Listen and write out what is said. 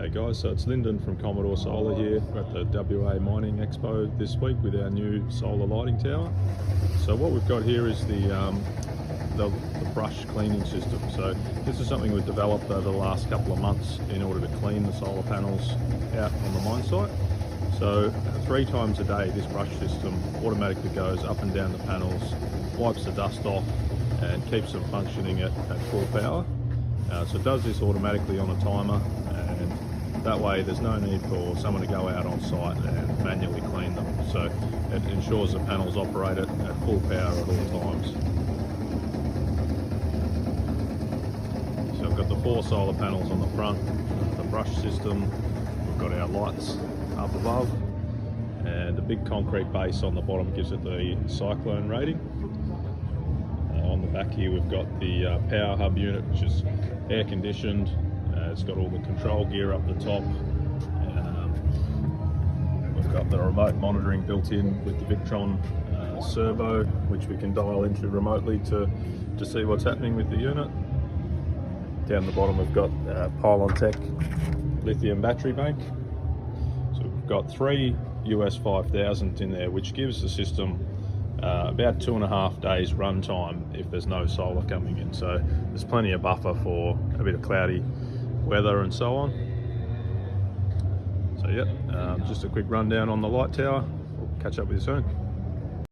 Hey guys, so it's Lynden from Commodore Solar here. We're at the WA Mining Expo this week with our new solar lighting tower. So what we've got here is the brush cleaning system. So this is something we've developed over the last couple of months in order to clean the solar panels out on the mine site. So 3 times a day this brush system automatically goes up and down the panels, wipes the dust off and keeps them functioning at full power. So it does this automatically on a timer, and that way there's no need for someone to go out on site and manually clean them. So it ensures the panels operate at full power at all times. So I've got the 4 solar panels on the front, the brush system, we've got our lights up above, and the big concrete base on the bottom gives it the Cyclone Rating. On the back here we've got the power hub unit, which is air conditioned. It's got all the control gear up the top. We've got the remote monitoring built in with the Victron Cerbo, which we can dial into remotely to see what's happening with the unit. Down the bottom we've got Pylon Tech lithium battery bank. So we've got 3 US 5000 in there, which gives the system about 2.5 days runtime if there's no solar coming in. So there's plenty of buffer for a bit of cloudy weather and so on. So yeah, just a quick rundown on the light tower. We'll catch up with you soon.